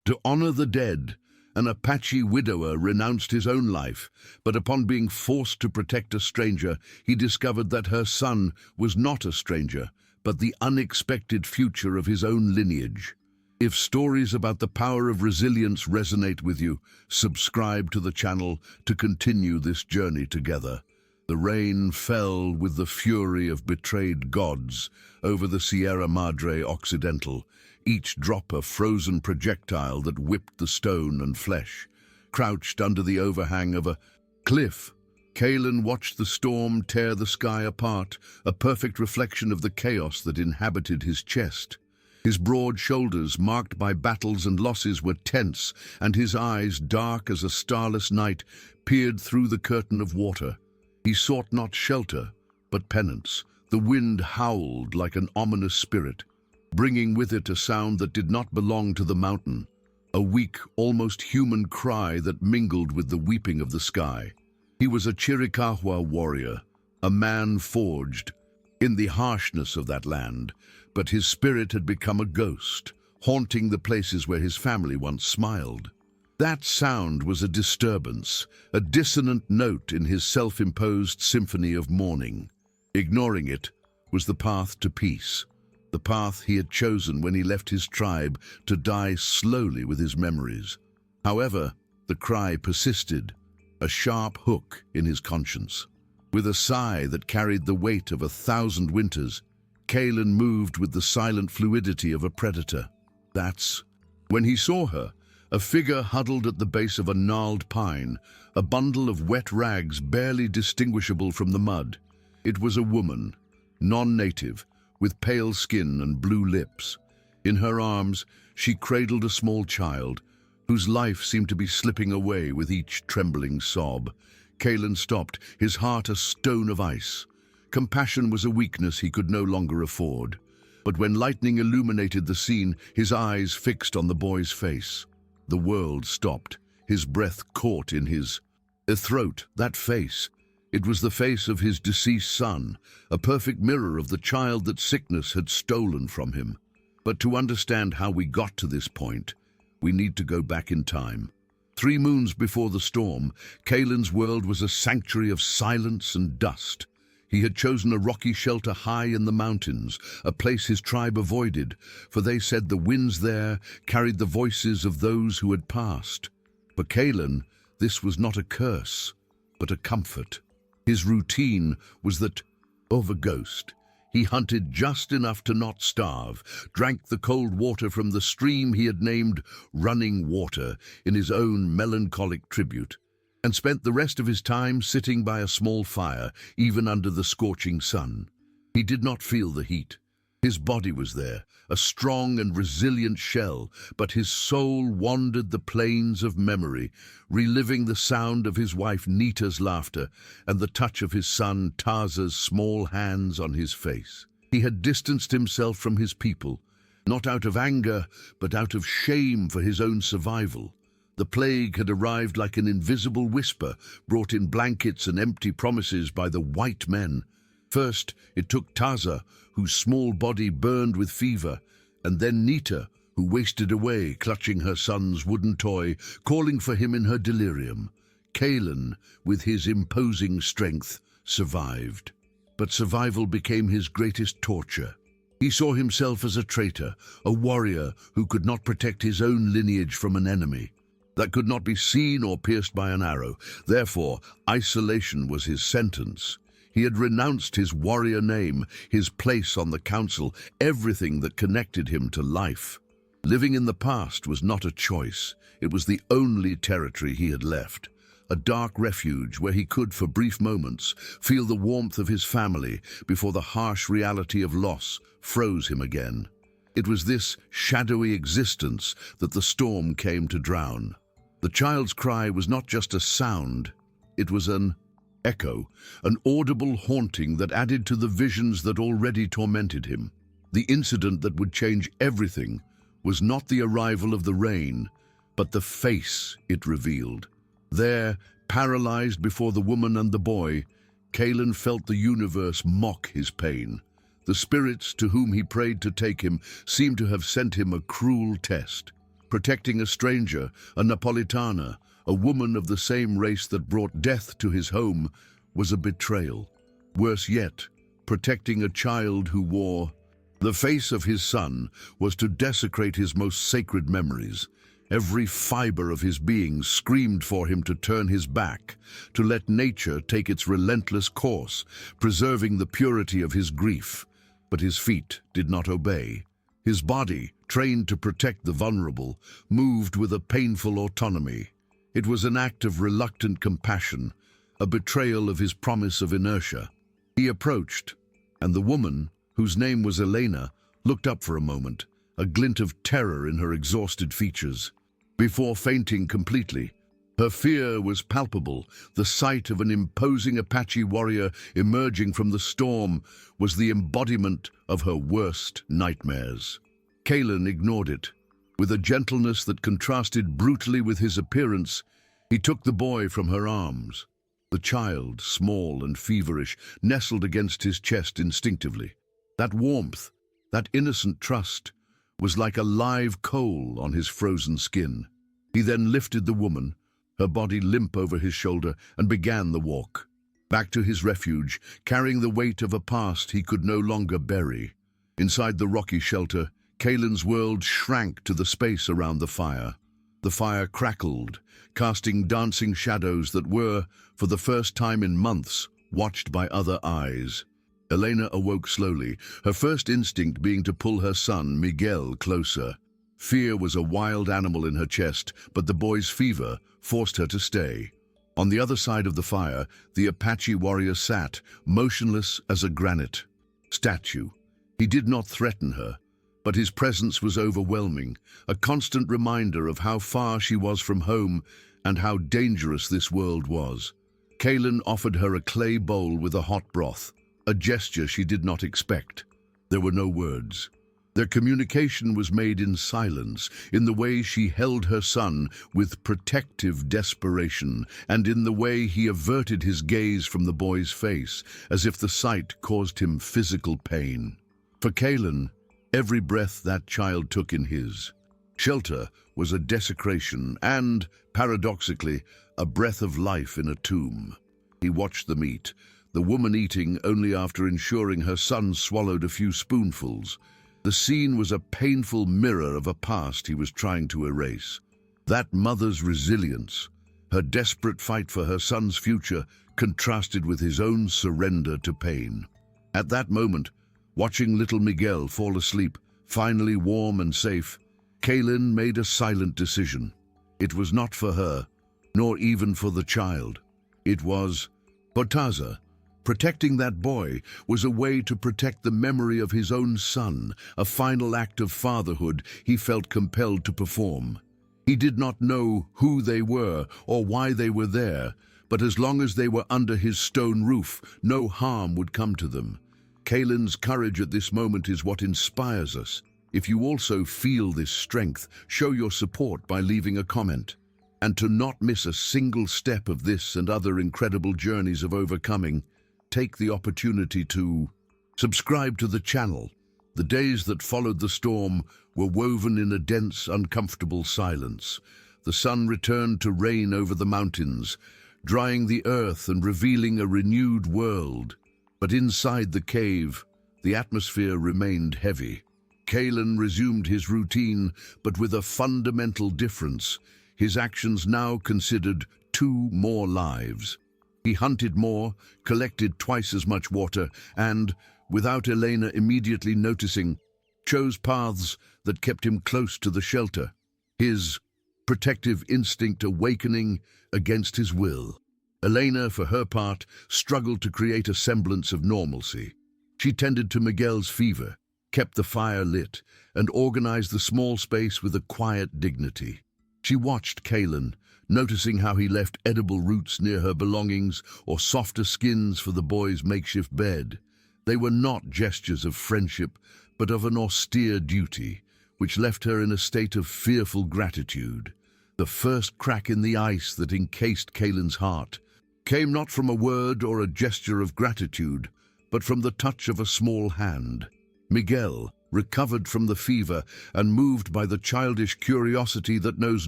To honor the dead, an Apache widower renounced his own life, but upon being forced to protect a stranger, he discovered that her son was not a stranger, but the unexpected future of his own lineage. If stories about the power of resilience resonate with you, subscribe to the channel to continue this journey together. The rain fell with the fury of betrayed gods over the Sierra Madre Occidental, each drop a frozen projectile that whipped the stone and flesh. Crouched under the overhang of a cliff, Kaelen watched the storm tear the sky apart, a perfect reflection of the chaos that inhabited his chest. His broad shoulders, marked by battles and losses, were tense, and his eyes, dark as a starless night, peered through the curtain of water. He sought not shelter, but penance. The wind howled like an ominous spirit, bringing with it a sound that did not belong to the mountain, a weak, almost human cry that mingled with the weeping of the sky. He was a Chiricahua warrior, a man forged in the harshness of that land, but his spirit had become a ghost, haunting the places where his family once smiled. That sound was a disturbance, a dissonant note in his self-imposed symphony of mourning. Ignoring it was the path to peace, the path he had chosen when he left his tribe to die slowly with his memories. However, the cry persisted, a sharp hook in his conscience. With a sigh that carried the weight of 1,000 winters, Kaelen moved with the silent fluidity of a predator. That's when he saw her, a figure huddled at the base of a gnarled pine, a bundle of wet rags barely distinguishable from the mud. It was a woman, non-native, with pale skin and blue lips. In her arms, she cradled a small child, whose life seemed to be slipping away with each trembling sob. Kaelen stopped, his heart a stone of ice. Compassion was a weakness he could no longer afford. But when lightning illuminated the scene, his eyes fixed on the boy's face. The world stopped, his breath caught in his throat. That face. It was the face of his deceased son, a perfect mirror of the child that sickness had stolen from him. But to understand how we got to this point, we need to go back in time. 3 moons before the storm, Kaelen's world was a sanctuary of silence and dust. He had chosen a rocky shelter high in the mountains, a place his tribe avoided, for they said the winds there carried the voices of those who had passed. For Kaelen, this was not a curse, but a comfort. His routine was that of a ghost. He hunted just enough to not starve, drank the cold water from the stream he had named Running Water in his own melancholic tribute, and spent the rest of his time sitting by a small fire, even under the scorching sun. He did not feel the heat. His body was there, a strong and resilient shell, but his soul wandered the plains of memory, reliving the sound of his wife Nita's laughter and the touch of his son Taza's small hands on his face. He had distanced himself from his people, not out of anger, but out of shame for his own survival. The plague had arrived like an invisible whisper, brought in blankets and empty promises by the white men. First, it took Taza, whose small body burned with fever, and then Nita, who wasted away, clutching her son's wooden toy, calling for him in her delirium. Kaelen, with his imposing strength, survived. But survival became his greatest torture. He saw himself as a traitor, a warrior who could not protect his own lineage from an enemy that could not be seen or pierced by an arrow. Therefore, isolation was his sentence. He had renounced his warrior name, his place on the council, everything that connected him to life. Living in the past was not a choice. It was the only territory he had left, a dark refuge where he could, for brief moments, feel the warmth of his family before the harsh reality of loss froze him again. It was this shadowy existence that the storm came to drown. The child's cry was not just a sound, it was an echo, an audible haunting that added to the visions that already tormented him. The incident that would change everything was not the arrival of the rain, but the face it revealed. There, paralyzed before the woman and the boy, Kaelen felt the universe mock his pain. The spirits to whom he prayed to take him seemed to have sent him a cruel test. Protecting a stranger, a Napolitana, a woman of the same race that brought death to his home, was a betrayal. Worse yet, protecting a child who wore the face of his son was to desecrate his most sacred memories. Every fiber of his being screamed for him to turn his back, to let nature take its relentless course, preserving the purity of his grief. But his feet did not obey. His body, trained to protect the vulnerable, moved with a painful autonomy. It was an act of reluctant compassion, a betrayal of his promise of inertia. He approached, and the woman, whose name was Elena, looked up for a moment, a glint of terror in her exhausted features. Before fainting completely, her fear was palpable. The sight of an imposing Apache warrior emerging from the storm was the embodiment of her worst nightmares. Kaelen ignored it. With a gentleness that contrasted brutally with his appearance, he took the boy from her arms. The child, small and feverish, nestled against his chest instinctively. That warmth, that innocent trust, was like a live coal on his frozen skin. He then lifted the woman, her body limp over his shoulder, and began the walk. Back to his refuge, carrying the weight of a past he could no longer bury. Inside the rocky shelter, Kaelen's world shrank to the space around the fire. The fire crackled, casting dancing shadows that were, for the first time in months, watched by other eyes. Elena awoke slowly, her first instinct being to pull her son, Miguel, closer. Fear was a wild animal in her chest, but the boy's fever forced her to stay. On the other side of the fire, the Apache warrior sat, motionless as a granite statue. He did not threaten her, but his presence was overwhelming, a constant reminder of how far she was from home and how dangerous this world was. Kaelen offered her a clay bowl with a hot broth, a gesture she did not expect. There were no words. Their communication was made in silence, in the way she held her son with protective desperation, and in the way he averted his gaze from the boy's face, as if the sight caused him physical pain. For Kaelen, every breath that child took in his shelter was a desecration and, paradoxically, a breath of life in a tomb. He watched them eat, the woman eating only after ensuring her son swallowed a few spoonfuls. The scene was a painful mirror of a past he was trying to erase. That mother's resilience, her desperate fight for her son's future, contrasted with his own surrender to pain. At that moment, watching little Miguel fall asleep, finally warm and safe, Kaelen made a silent decision. It was not for her, nor even for the child. It was Botaza. Protecting that boy was a way to protect the memory of his own son, a final act of fatherhood he felt compelled to perform. He did not know who they were or why they were there, but as long as they were under his stone roof, no harm would come to them. Kaelen's courage at this moment is what inspires us. If you also feel this strength, show your support by leaving a comment. And to not miss a single step of this and other incredible journeys of overcoming, take the opportunity to subscribe to the channel. The days that followed the storm were woven in a dense, uncomfortable silence. The sun returned to reign over the mountains, drying the earth and revealing a renewed world. But inside the cave, the atmosphere remained heavy. Kaelen resumed his routine, but with a fundamental difference. His actions now considered 2 more lives. He hunted more, collected twice as much water, and, without Elena immediately noticing, chose paths that kept him close to the shelter, his protective instinct awakening against his will. Elena, for her part, struggled to create a semblance of normalcy. She tended to Miguel's fever, kept the fire lit, and organized the small space with a quiet dignity. She watched Kaelen, noticing how he left edible roots near her belongings or softer skins for the boy's makeshift bed. They were not gestures of friendship, but of an austere duty, which left her in a state of fearful gratitude. The first crack in the ice that encased Kaelen's heart came not from a word or a gesture of gratitude, but from the touch of a small hand. Miguel, recovered from the fever and moved by the childish curiosity that knows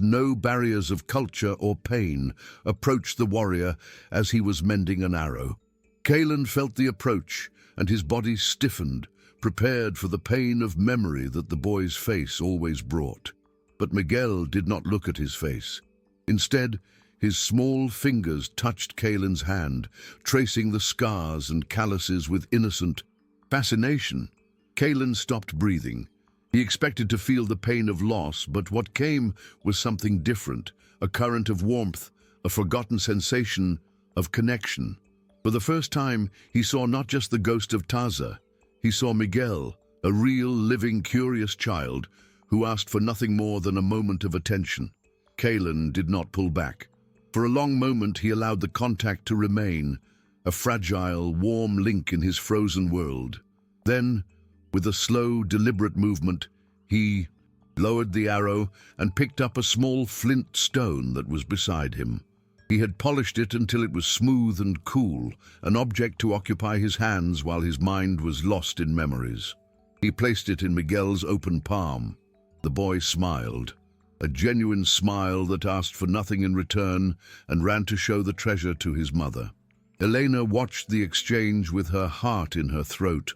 no barriers of culture or pain, approached the warrior as he was mending an arrow. Kaelen felt the approach, and his body stiffened, prepared for the pain of memory that the boy's face always brought. But Miguel did not look at his face. Instead, his small fingers touched Kaelen's hand, tracing the scars and calluses with innocent fascination. Kaelen stopped breathing. He expected to feel the pain of loss, but what came was something different, a current of warmth, a forgotten sensation of connection. For the first time, he saw not just the ghost of Taza. He saw Miguel, a real, living, curious child who asked for nothing more than a moment of attention. Kaelen did not pull back. For a long moment, he allowed the contact to remain, a fragile, warm link in his frozen world. Then, with a slow, deliberate movement, he lowered the arrow and picked up a small flint stone that was beside him. He had polished it until it was smooth and cool, an object to occupy his hands while his mind was lost in memories. He placed it in Miguel's open palm. The boy smiled, a genuine smile that asked for nothing in return, and ran to show the treasure to his mother. Elena watched the exchange with her heart in her throat.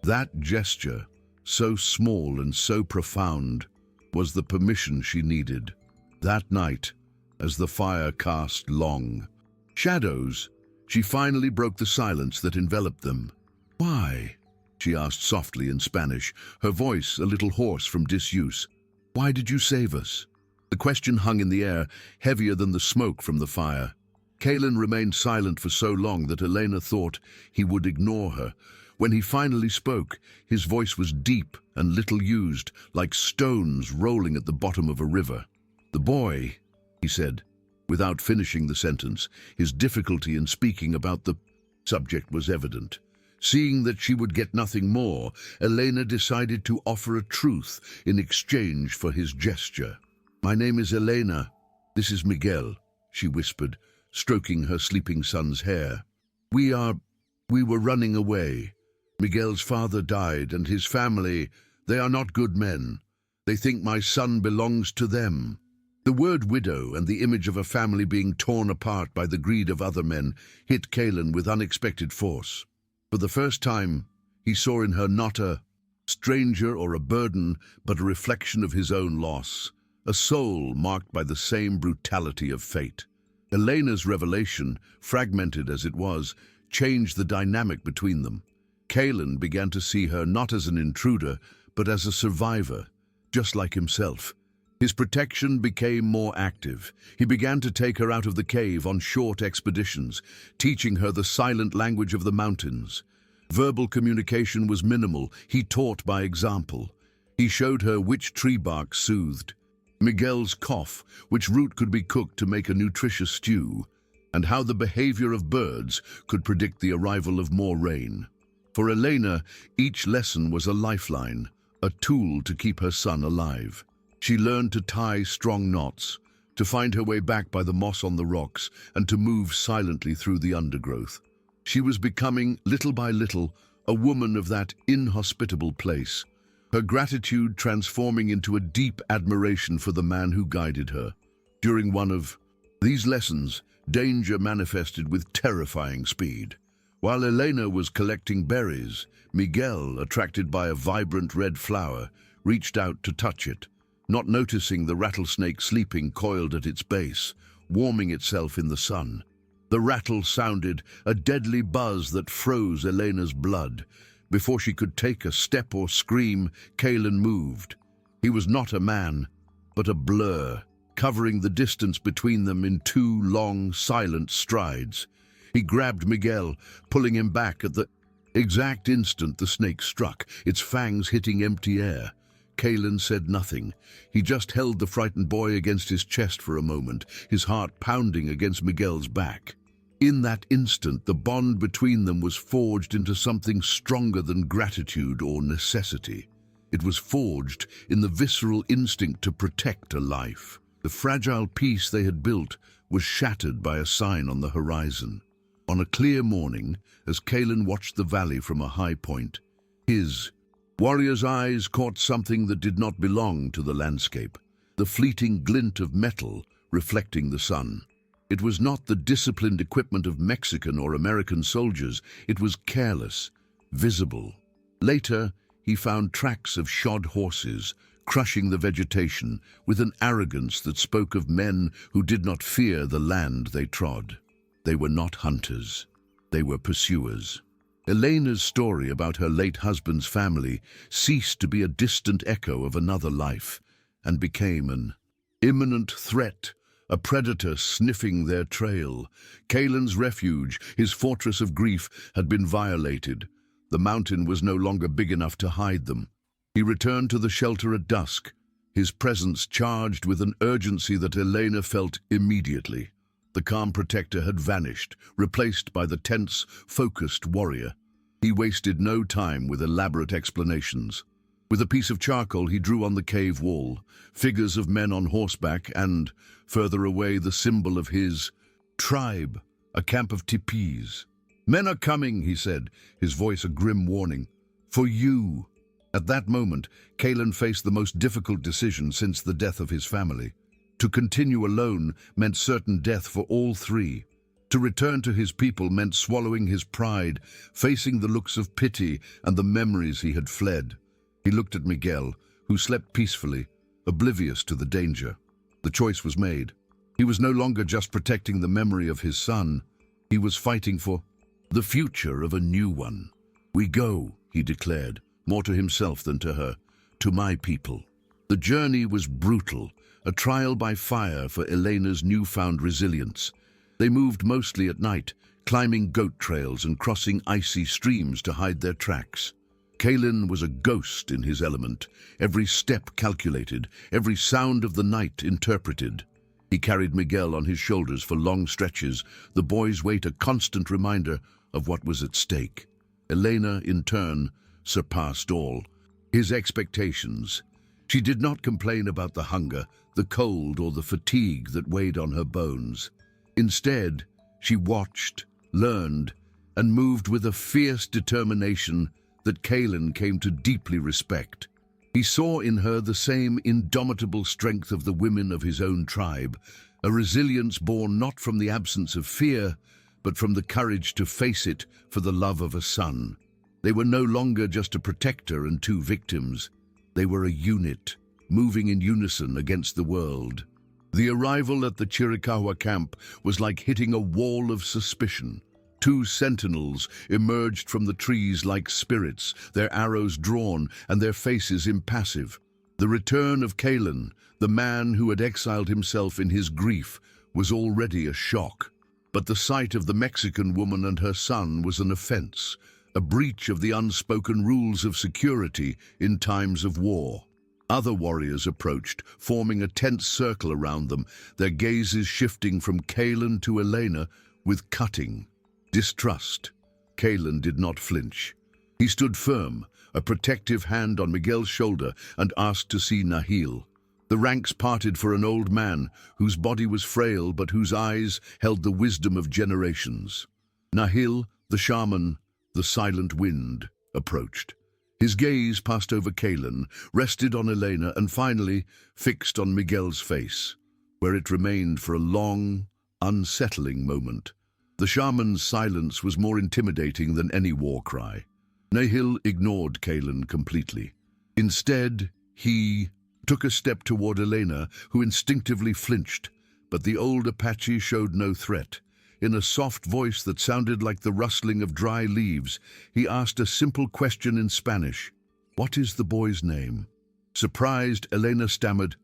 That gesture, so small and so profound, was the permission she needed. That night, as the fire cast long shadows, she finally broke the silence that enveloped them. "Why?" she asked softly in Spanish, her voice a little hoarse from disuse. "Why did you save us?" The question hung in the air, heavier than the smoke from the fire. Kaelen remained silent for so long that Elena thought he would ignore her. When he finally spoke, his voice was deep and little used, like stones rolling at the bottom of a river. "The boy," he said, without finishing the sentence. His difficulty in speaking about the subject was evident. Seeing that she would get nothing more, Elena decided to offer a truth in exchange for his gesture. "My name is Elena. This is Miguel," she whispered, stroking her sleeping son's hair. We were running away. Miguel's father died, and his family, they are not good men. They think my son belongs to them." The word widow and the image of a family being torn apart by the greed of other men hit Kaelen with unexpected force. For the first time, he saw in her not a stranger or a burden, but a reflection of his own loss, a soul marked by the same brutality of fate. Elena's revelation, fragmented as it was, changed the dynamic between them. Kaelen began to see her not as an intruder, but as a survivor, just like himself. His protection became more active. He began to take her out of the cave on short expeditions, teaching her the silent language of the mountains. Verbal communication was minimal. He taught by example. He showed her which tree bark soothed Miguel's cough, which root could be cooked to make a nutritious stew, and how the behavior of birds could predict the arrival of more rain. For Elena, each lesson was a lifeline, a tool to keep her son alive. She learned to tie strong knots, to find her way back by the moss on the rocks, and to move silently through the undergrowth. She was becoming, little by little, a woman of that inhospitable place, her gratitude transforming into a deep admiration for the man who guided her. During one of these lessons, danger manifested with terrifying speed. While Elena was collecting berries, Miguel, attracted by a vibrant red flower, reached out to touch it, not noticing the rattlesnake sleeping coiled at its base, warming itself in the sun. The rattle sounded, a deadly buzz that froze Elena's blood. Before she could take a step or scream, Kaelen moved. He was not a man, but a blur, covering the distance between them in two long, silent strides. He grabbed Miguel, pulling him back at the exact instant the snake struck, its fangs hitting empty air. Kaelen said nothing. He just held the frightened boy against his chest for a moment, his heart pounding against Miguel's back. In that instant, the bond between them was forged into something stronger than gratitude or necessity. It was forged in the visceral instinct to protect a life. The fragile peace they had built was shattered by a sign on the horizon. On a clear morning, as Kaelen watched the valley from a high point, his Warrior's eyes caught something that did not belong to the landscape, the fleeting glint of metal reflecting the sun. It was not the disciplined equipment of Mexican or American soldiers. It was careless, visible. Later, he found tracks of shod horses, crushing the vegetation with an arrogance that spoke of men who did not fear the land they trod. They were not hunters. They were pursuers. Elena's story about her late husband's family ceased to be a distant echo of another life and became an imminent threat, a predator sniffing their trail. Kaelen's refuge, his fortress of grief, had been violated. The mountain was no longer big enough to hide them. He returned to the shelter at dusk, his presence charged with an urgency that Elena felt immediately. The calm protector had vanished, replaced by the tense, focused warrior. He wasted no time with elaborate explanations. With a piece of charcoal, he drew on the cave wall figures of men on horseback and, further away, the symbol of his tribe, a camp of tipis. "Men are coming," he said, his voice a grim warning. "For you." At that moment, Kaelen faced the most difficult decision since the death of his family. To continue alone meant certain death for all three. To return to his people meant swallowing his pride, facing the looks of pity and the memories he had fled. He looked at Miguel, who slept peacefully, oblivious to the danger. The choice was made. He was no longer just protecting the memory of his son. He was fighting for the future of a new one. "We go," he declared, more to himself than to her, "to my people." The journey was brutal, a trial by fire for Elena's newfound resilience. They moved mostly at night, climbing goat trails and crossing icy streams to hide their tracks. Kaelen was a ghost in his element, every step calculated, every sound of the night interpreted. He carried Miguel on his shoulders for long stretches, the boy's weight a constant reminder of what was at stake. Elena, in turn, surpassed all his expectations. She did not complain about the hunger, the cold, or the fatigue that weighed on her bones. Instead, she watched, learned, and moved with a fierce determination that Kaelen came to deeply respect. He saw in her the same indomitable strength of the women of his own tribe, a resilience born not from the absence of fear, but from the courage to face it for the love of a son. They were no longer just a protector and two victims. They were a unit, moving in unison against the world. The arrival at the Chiricahua camp was like hitting a wall of suspicion. Two sentinels emerged from the trees like spirits, their arrows drawn and their faces impassive. The return of Kaelen, the man who had exiled himself in his grief, was already a shock. But the sight of the Mexican woman and her son was an offense, a breach of the unspoken rules of security in times of war. Other warriors approached, forming a tense circle around them, their gazes shifting from Kaelen to Elena with cutting distrust. Kaelen did not flinch. He stood firm, a protective hand on Miguel's shoulder, and asked to see Nahil. The ranks parted for an old man whose body was frail but whose eyes held the wisdom of generations. Nahil, the shaman, the silent wind, approached. His gaze passed over Kaelen, rested on Elena, and finally fixed on Miguel's face, where it remained for a long, unsettling moment. The shaman's silence was more intimidating than any war cry. Nahil ignored Kaelen completely. Instead, he took a step toward Elena, who instinctively flinched, but the old Apache showed no threat. In a soft voice that sounded like the rustling of dry leaves, he asked a simple question in Spanish. "What is the boy's name?" Surprised, Elena stammered,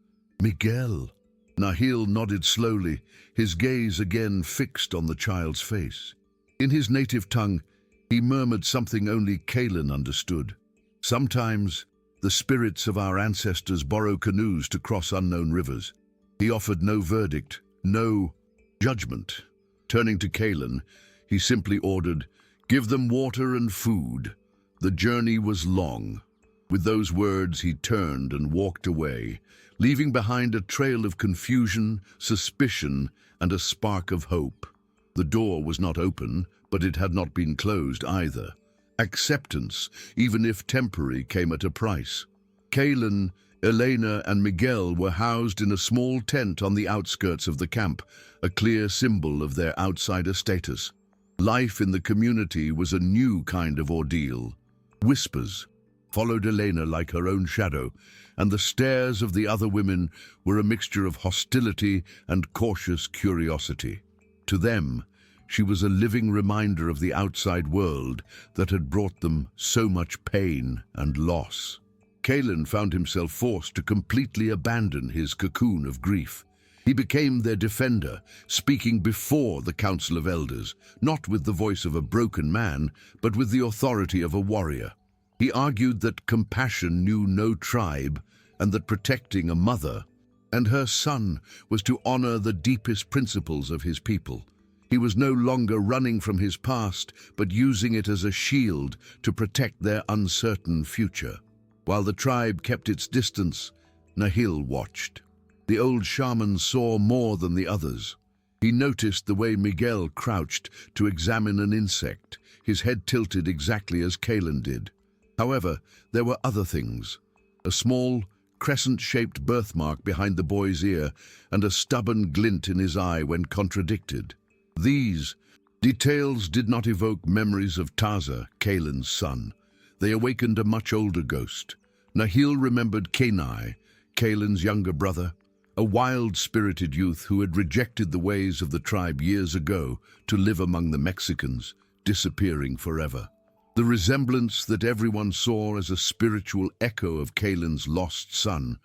"Miguel." Nahil nodded slowly, his gaze again fixed on the child's face. In his native tongue, he murmured something only Kaelen understood. "Sometimes, the spirits of our ancestors borrow canoes to cross unknown rivers." He offered no verdict, no judgment. Turning to Kaelen, he simply ordered, "Give them water and food." The journey was long. With those words, he turned and walked away, leaving behind a trail of confusion, suspicion, and a spark of hope. The door was not open, but it had not been closed either. Acceptance, even if temporary, came at a price. Kaelen, Elena, and Miguel were housed in a small tent on the outskirts of the camp, a clear symbol of their outsider status. Life in the community was a new kind of ordeal. Whispers followed Elena like her own shadow, and the stares of the other women were a mixture of hostility and cautious curiosity. To them, she was a living reminder of the outside world that had brought them so much pain and loss. Kaelen found himself forced to completely abandon his cocoon of grief. He became their defender, speaking before the Council of Elders, not with the voice of a broken man, but with the authority of a warrior. He argued that compassion knew no tribe, and that protecting a mother and her son was to honor the deepest principles of his people. He was no longer running from his past, but using it as a shield to protect their uncertain future. While the tribe kept its distance, Nahil watched. The old shaman saw more than the others. He noticed the way Miguel crouched to examine an insect, his head tilted exactly as Kaelen did. However, there were other things. A small, crescent-shaped birthmark behind the boy's ear and a stubborn glint in his eye when contradicted. These details did not evoke memories of Taza, Kaelen's son. They awakened a much older ghost. Nahil remembered Kenai, Kaelen's younger brother, a wild-spirited youth who had rejected the ways of the tribe years ago to live among the Mexicans, disappearing forever. The resemblance that everyone saw as a spiritual echo of Kaelen's lost son,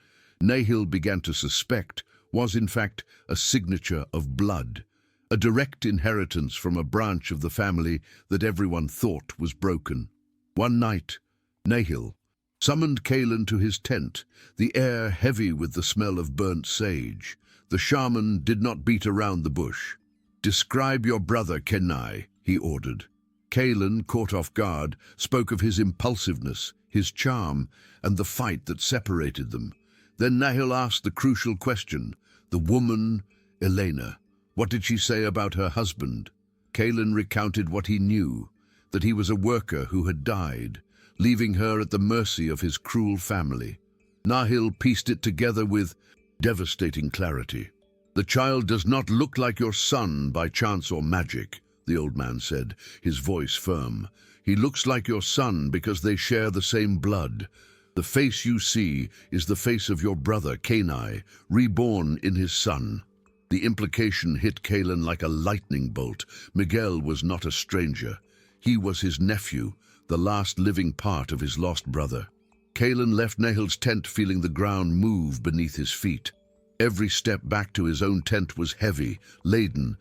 Nahil began to suspect, was in fact a signature of blood, a direct inheritance from a branch of the family that everyone thought was broken. One night, Nahil summoned Kaelen to his tent, the air heavy with the smell of burnt sage. The shaman did not beat around the bush. "Describe your brother, Kenai," he ordered. Kaelen, caught off guard, spoke of his impulsiveness, his charm, and the fight that separated them. Then Nahil asked the crucial question, the woman, Elena. What did she say about her husband? Kaelen recounted what he knew, that he was a worker who had died, leaving her at the mercy of his cruel family. Nahil pieced it together with devastating clarity. "The child does not look like your son by chance or magic," the old man said, his voice firm. "He looks like your son because they share the same blood. The face you see is the face of your brother, Kenai, reborn in his son." The implication hit Kaelen like a lightning bolt. Miguel was not a stranger. He was his nephew, the last living part of his lost brother. Kaelen left Nahil's tent feeling the ground move beneath his feet. Every step back to his own tent was heavy, laden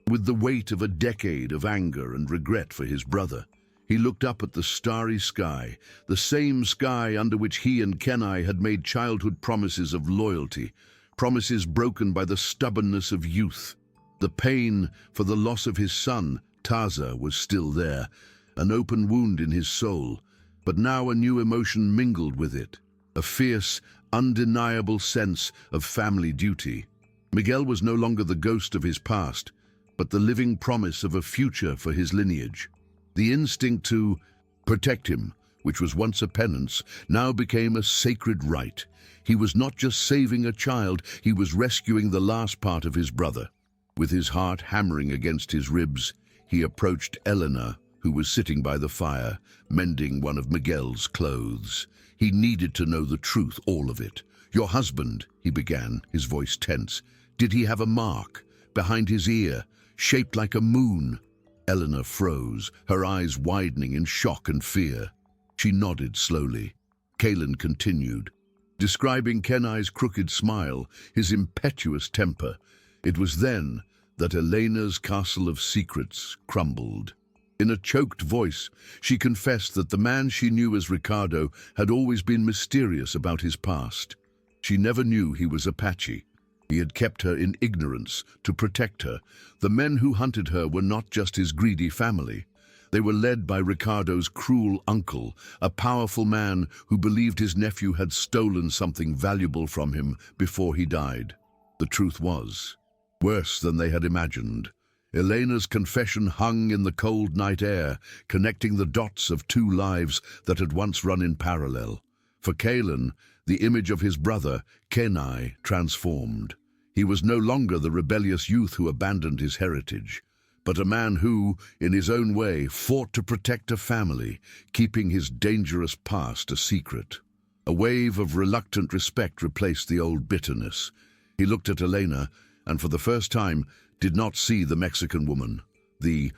with the weight of a decade of anger and regret for his brother. He looked up at the starry sky, the same sky under which he and Kenai had made childhood promises of loyalty, promises broken by the stubbornness of youth. The pain for the loss of his son, Taza, was still there, an open wound in his soul, but now a new emotion mingled with it, a fierce, undeniable sense of family duty. Miguel was no longer the ghost of his past, but the living promise of a future for his lineage. The instinct to protect him, which was once a penance, now became a sacred right. He was not just saving a child, he was rescuing the last part of his brother. With his heart hammering against his ribs, he approached Elena, who was sitting by the fire, mending one of Miguel's clothes. He needed to know the truth, all of it. "Your husband," he began, his voice tense. "Did he have a mark behind his ear, shaped like a moon?" Elena froze, her eyes widening in shock and fear. She nodded slowly. Kaelen continued, describing Kenai's crooked smile, his impetuous temper. It was then that Elena's castle of secrets crumbled. In a choked voice, she confessed that the man she knew as Ricardo had always been mysterious about his past. She never knew he was Apache. He had kept her in ignorance to protect her. The men who hunted her were not just his greedy family. They were led by Ricardo's cruel uncle, a powerful man who believed his nephew had stolen something valuable from him before he died. The truth was worse than they had imagined. Elena's confession hung in the cold night air, connecting the dots of two lives that had once run in parallel. For Kaelen, the image of his brother, Kenai, transformed. He was no longer the rebellious youth who abandoned his heritage, but a man who, in his own way, fought to protect a family, keeping his dangerous past a secret. A wave of reluctant respect replaced the old bitterness. He looked at Elena, and for the first time did not see the Mexican woman, the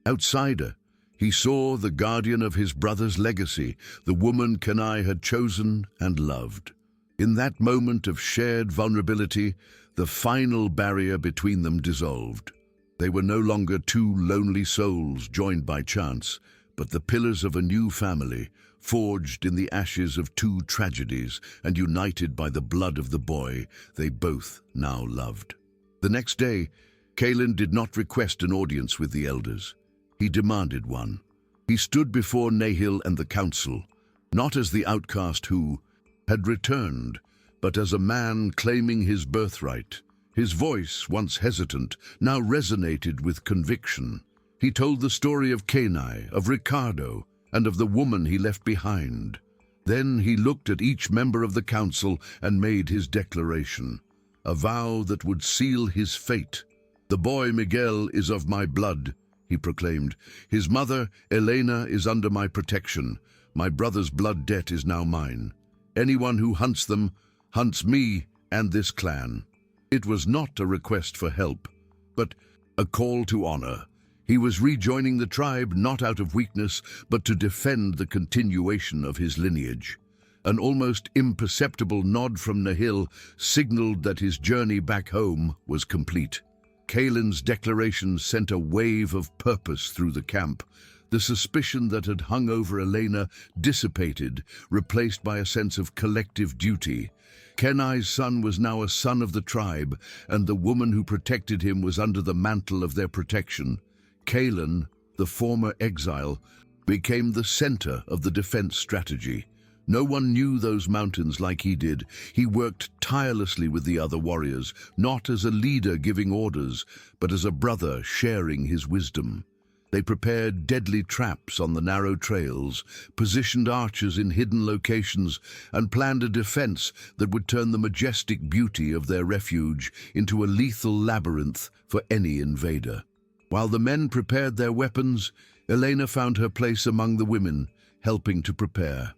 outsider. He saw the guardian of his brother's legacy, the woman Kenai had chosen and loved. In that moment of shared vulnerability, the final barrier between them dissolved. They were no longer two lonely souls joined by chance, but the pillars of a new family, forged in the ashes of two tragedies and united by the blood of the boy they both now loved. The next day, Kaelen did not request an audience with the elders. He demanded one. He stood before Nahil and the council, not as the outcast who had returned, but as a man claiming his birthright. His voice, once hesitant, now resonated with conviction. He told the story of Kenai, of Ricardo, and of the woman he left behind. Then he looked at each member of the council and made his declaration, a vow that would seal his fate. "The boy Miguel is of my blood," he proclaimed. "His mother, Elena, is under my protection. My brother's blood debt is now mine. Anyone who hunts them, hunts me and this clan." It was not a request for help, but a call to honor. He was rejoining the tribe not out of weakness, but to defend the continuation of his lineage. An almost imperceptible nod from Nahil signaled that his journey back home was complete. Kaelen's declaration sent a wave of purpose through the camp. The suspicion that had hung over Elena dissipated, replaced by a sense of collective duty. Kenai's son was now a son of the tribe, and the woman who protected him was under the mantle of their protection. Kaelen, the former exile, became the center of the defense strategy. No one knew those mountains like he did. He worked tirelessly with the other warriors, not as a leader giving orders, but as a brother sharing his wisdom. They prepared deadly traps on the narrow trails, positioned archers in hidden locations, and planned a defense that would turn the majestic beauty of their refuge into a lethal labyrinth for any invader. While the men prepared their weapons, Elena found her place among the women, helping to prepare.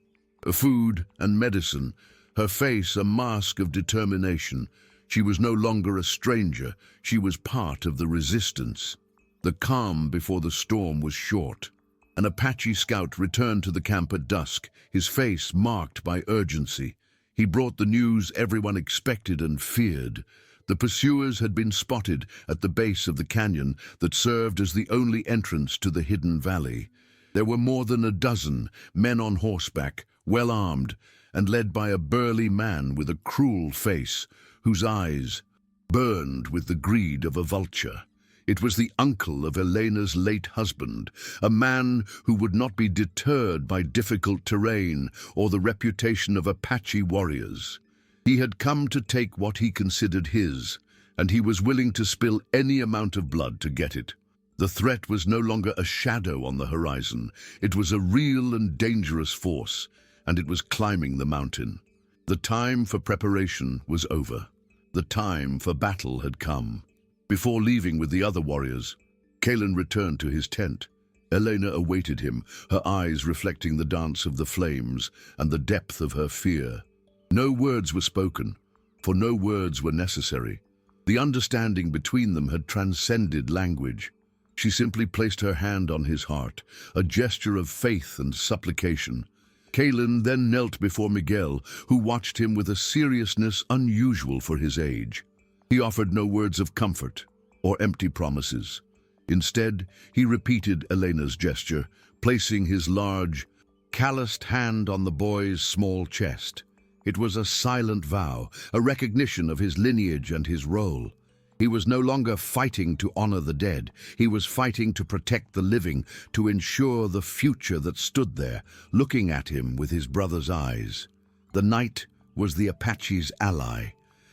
Food and medicine, her face a mask of determination. She was no longer a stranger, she was part of the resistance. The calm before the storm was short. An Apache scout returned to the camp at dusk, his face marked by urgency. He brought the news everyone expected and feared. The pursuers had been spotted at the base of the canyon that served as the only entrance to the hidden valley. There were more than a dozen men on horseback, well armed, and led by a burly man with a cruel face, whose eyes burned with the greed of a vulture. It was the uncle of Elena's late husband, a man who would not be deterred by difficult terrain or the reputation of Apache warriors. He had come to take what he considered his, and he was willing to spill any amount of blood to get it. The threat was no longer a shadow on the horizon. It was a real and dangerous force, and it was climbing the mountain. The time for preparation was over. The time for battle had come. Before leaving with the other warriors, Kaelen returned to his tent. Elena awaited him, her eyes reflecting the dance of the flames and the depth of her fear. No words were spoken, for no words were necessary. The understanding between them had transcended language. She simply placed her hand on his heart, a gesture of faith and supplication. Kaelen then knelt before Miguel, who watched him with a seriousness unusual for his age. He offered no words of comfort or empty promises. Instead, he repeated Elena's gesture, placing his large, calloused hand on the boy's small chest. It was a silent vow, a recognition of his lineage and his role. He was no longer fighting to honor the dead. He was fighting to protect the living, to ensure the future that stood there, looking at him with his brother's eyes. The night was the Apache's ally.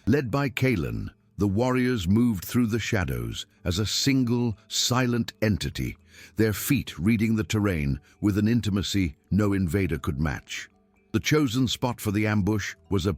Led by Kaelen, The warriors moved through the shadows as a single, silent entity, their feet reading the terrain with an intimacy no invader could match. The chosen spot for the ambush was a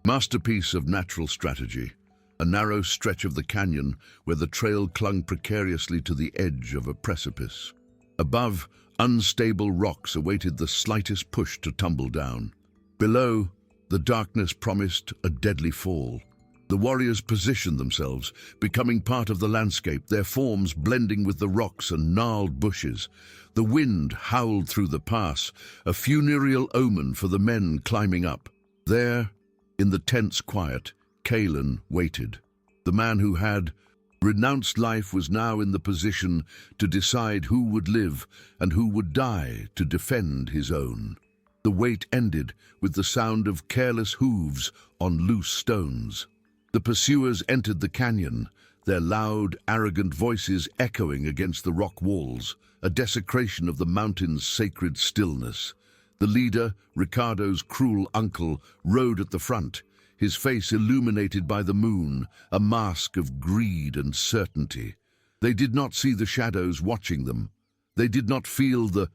masterpiece of natural strategy, a narrow stretch of the canyon where the trail clung precariously to the edge of a precipice. Above, unstable rocks awaited the slightest push to tumble down. Below, the darkness promised a deadly fall. The warriors positioned themselves, becoming part of the landscape, their forms blending with the rocks and gnarled bushes. The wind howled through the pass, a funereal omen for the men climbing up. There, in the tense quiet, Kaelen waited. The man who had renounced life was now in the position to decide who would live and who would die to defend his own. The wait ended with the sound of careless hooves on loose stones. The pursuers entered the canyon, their loud, arrogant voices echoing against the rock walls, a desecration of the mountain's sacred stillness. The leader, Ricardo's cruel uncle, rode at the front, his face illuminated by the moon, a mask of greed and certainty. They did not see the shadows watching them. They did not feel the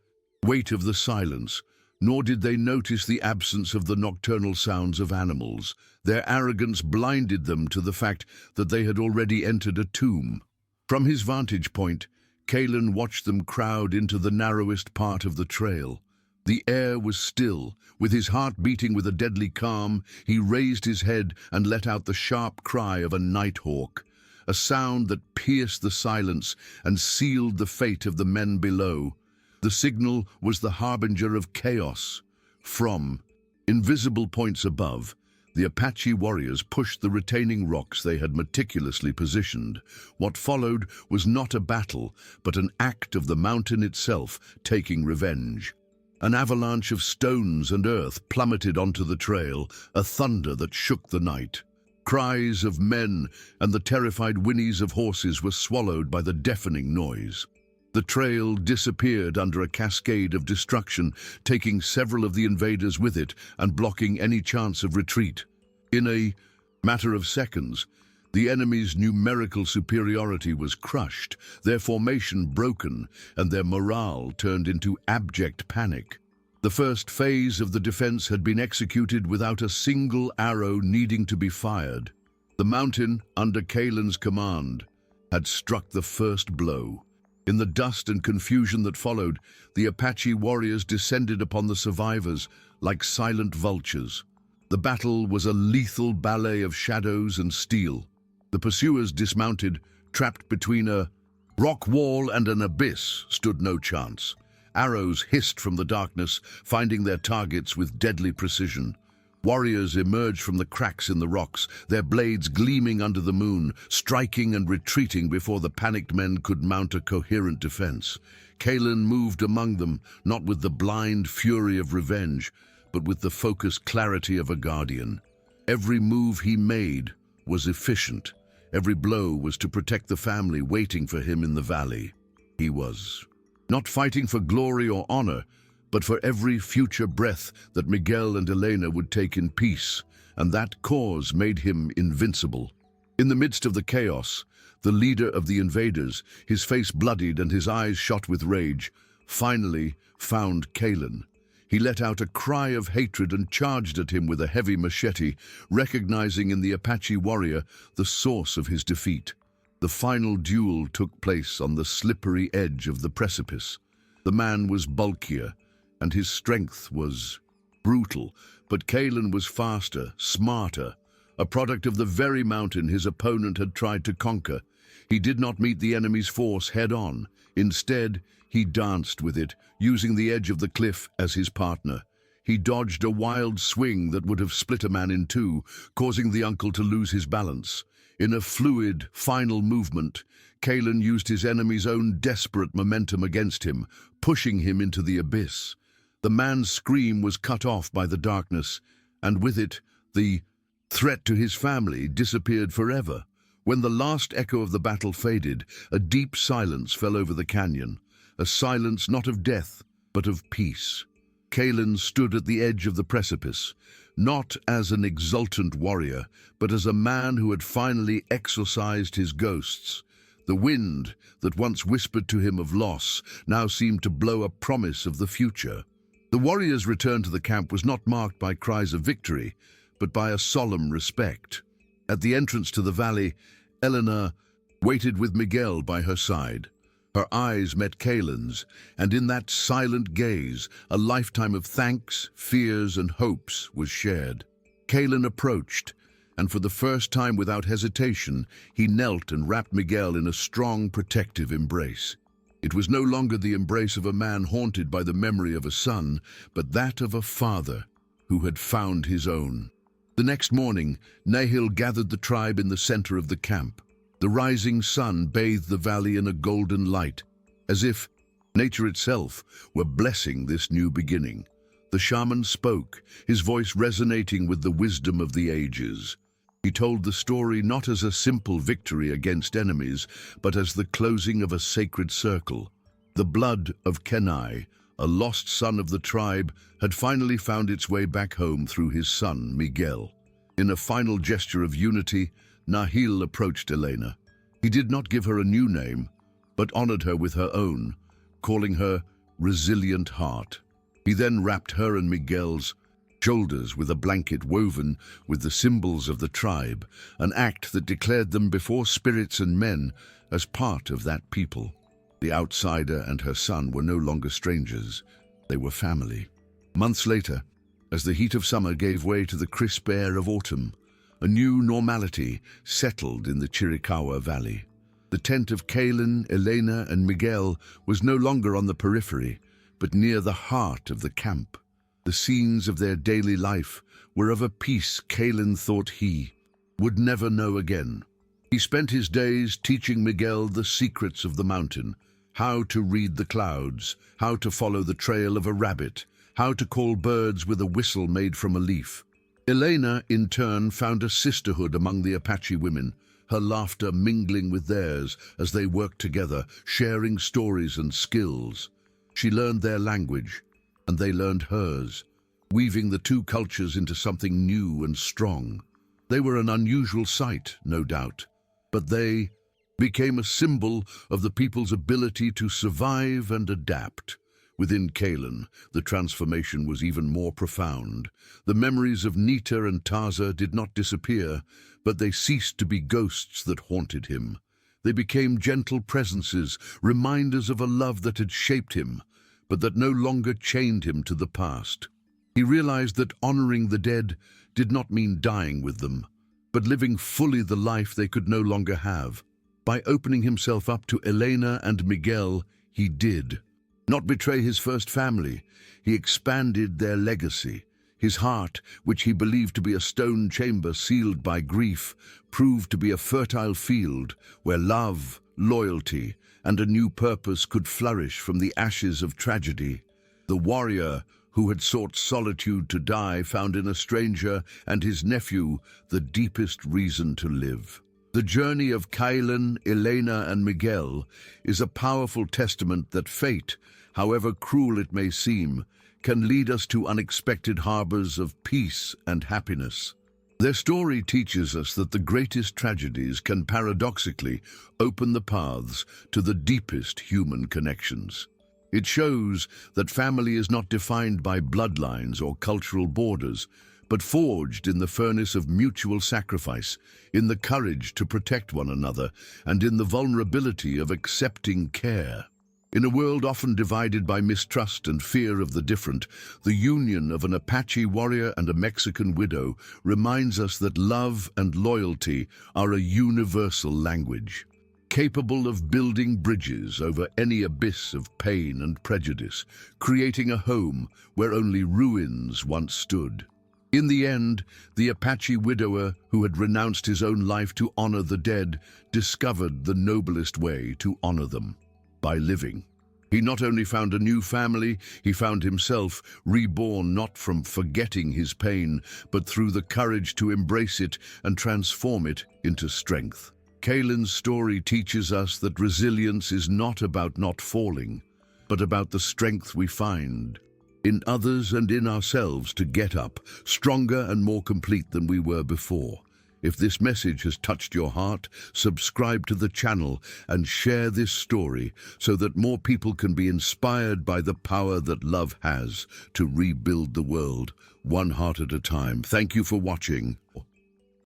weight of the silence, nor did they notice the absence of the nocturnal sounds of animals. Their arrogance blinded them to the fact that they had already entered a tomb. From his vantage point, Kaelen watched them crowd into the narrowest part of the trail. The air was still. With his heart beating with a deadly calm, he raised his head and let out the sharp cry of a nighthawk, a sound that pierced the silence and sealed the fate of the men below. The signal was the harbinger of chaos. From invisible points above, the Apache warriors pushed the retaining rocks they had meticulously positioned. What followed was not a battle, but an act of the mountain itself taking revenge. An avalanche of stones and earth plummeted onto the trail, a thunder that shook the night. Cries of men and the terrified whinnies of horses were swallowed by the deafening noise. The trail disappeared under a cascade of destruction, taking several of the invaders with it and blocking any chance of retreat. In a matter of seconds, the enemy's numerical superiority was crushed, their formation broken, and their morale turned into abject panic. The first phase of the defense had been executed without a single arrow needing to be fired. The mountain, under Kaelen's command, had struck the first blow. In the dust and confusion that followed, the Apache warriors descended upon the survivors like silent vultures. The battle was a lethal ballet of shadows and steel. The pursuers dismounted, trapped between a rock wall and an abyss, stood no chance. Arrows hissed from the darkness, finding their targets with deadly precision. Warriors emerged from the cracks in the rocks, their blades gleaming under the moon, striking and retreating before the panicked men could mount a coherent defense. Kaelen moved among them, not with the blind fury of revenge, but with the focused clarity of a guardian. Every move he made was efficient. Every blow was to protect the family waiting for him in the valley. He was not fighting for glory or honor, but for every future breath that Miguel and Elena would take in peace, and that cause made him invincible. In the midst of the chaos, the leader of the invaders, his face bloodied and his eyes shot with rage, finally found Kaelen. He let out a cry of hatred and charged at him with a heavy machete, recognizing in the Apache warrior the source of his defeat. The final duel took place on the slippery edge of the precipice. The man was bulkier, and his strength was brutal, but Kaelen was faster, smarter, a product of the very mountain his opponent had tried to conquer. He did not meet the enemy's force head-on. Instead, he danced with it, using the edge of the cliff as his partner. He dodged a wild swing that would have split a man in two, causing the uncle to lose his balance. In a fluid, final movement, Kaelen used his enemy's own desperate momentum against him, pushing him into the abyss. The man's scream was cut off by the darkness, and with it, the threat to his family disappeared forever. When the last echo of the battle faded, a deep silence fell over the canyon, a silence not of death, but of peace. Kaelen stood at the edge of the precipice. not as an exultant warrior, but as a man who had finally exorcised his ghosts. The wind that once whispered to him of loss now seemed to blow a promise of the future. The warrior's return to the camp was not marked by cries of victory, but by a solemn respect. At the entrance to the valley, Elena waited with Miguel by her side. Her eyes met Kaelen's, and in that silent gaze, a lifetime of thanks, fears, and hopes was shared. Kaelen approached, and for the first time without hesitation, he knelt and wrapped Miguel in a strong, protective embrace. It was no longer the embrace of a man haunted by the memory of a son, but that of a father who had found his own. The next morning, Nahil gathered the tribe in the center of the camp. The rising sun bathed the valley in a golden light, as if nature itself were blessing this new beginning. The shaman spoke, his voice resonating with the wisdom of the ages. He told the story not as a simple victory against enemies, but as the closing of a sacred circle. The blood of Kenai, a lost son of the tribe, had finally found its way back home through his son, Miguel. In a final gesture of unity, Nahil approached Elena. He did not give her a new name, but honored her with her own, calling her Resilient Heart. He then wrapped her and Miguel's shoulders with a blanket woven with the symbols of the tribe, an act that declared them before spirits and men as part of that people. The outsider and her son were no longer strangers, they were family. Months later, as the heat of summer gave way to the crisp air of autumn, a new normality settled in the Chiricahua Valley. The tent of Kaelen, Elena, and Miguel was no longer on the periphery, but near the heart of the camp. The scenes of their daily life were of a peace Kaelen thought he would never know again. He spent his days teaching Miguel the secrets of the mountain, how to read the clouds, how to follow the trail of a rabbit, how to call birds with a whistle made from a leaf. Elena, in turn, found a sisterhood among the Apache women, her laughter mingling with theirs as they worked together, sharing stories and skills. She learned their language, and they learned hers, weaving the two cultures into something new and strong. They were an unusual sight, no doubt, but they became a symbol of the people's ability to survive and adapt. Within Kaelen, the transformation was even more profound. The memories of Nita and Taza did not disappear, but they ceased to be ghosts that haunted him. They became gentle presences, reminders of a love that had shaped him, but that no longer chained him to the past. He realized that honoring the dead did not mean dying with them, but living fully the life they could no longer have. By opening himself up to Elena and Miguel, he did not betray his first family. He expanded their legacy. His heart, which he believed to be a stone chamber sealed by grief, proved to be a fertile field where love, loyalty, and a new purpose could flourish from the ashes of tragedy. The warrior who had sought solitude to die found in a stranger and his nephew the deepest reason to live. The journey of Kaelen, Elena, and Miguel is a powerful testament that fate, however cruel it may seem, can lead us to unexpected harbors of peace and happiness. Their story teaches us that the greatest tragedies can paradoxically open the paths to the deepest human connections. It shows that family is not defined by bloodlines or cultural borders, but forged in the furnace of mutual sacrifice, in the courage to protect one another, and in the vulnerability of accepting care. In a world often divided by mistrust and fear of the different, the union of an Apache warrior and a Mexican widow reminds us that love and loyalty are a universal language, capable of building bridges over any abyss of pain and prejudice, creating a home where only ruins once stood. In the end, the Apache widower who had renounced his own life to honor the dead discovered the noblest way to honor them: by living. He not only found a new family, he found himself reborn not from forgetting his pain, but through the courage to embrace it and transform it into strength. Kaelen's story teaches us that resilience is not about not falling, but about the strength we find in others and in ourselves to get up, stronger and more complete than we were before. If this message has touched your heart, subscribe to the channel and share this story so that more people can be inspired by the power that love has to rebuild the world, one heart at a time. Thank you for watching.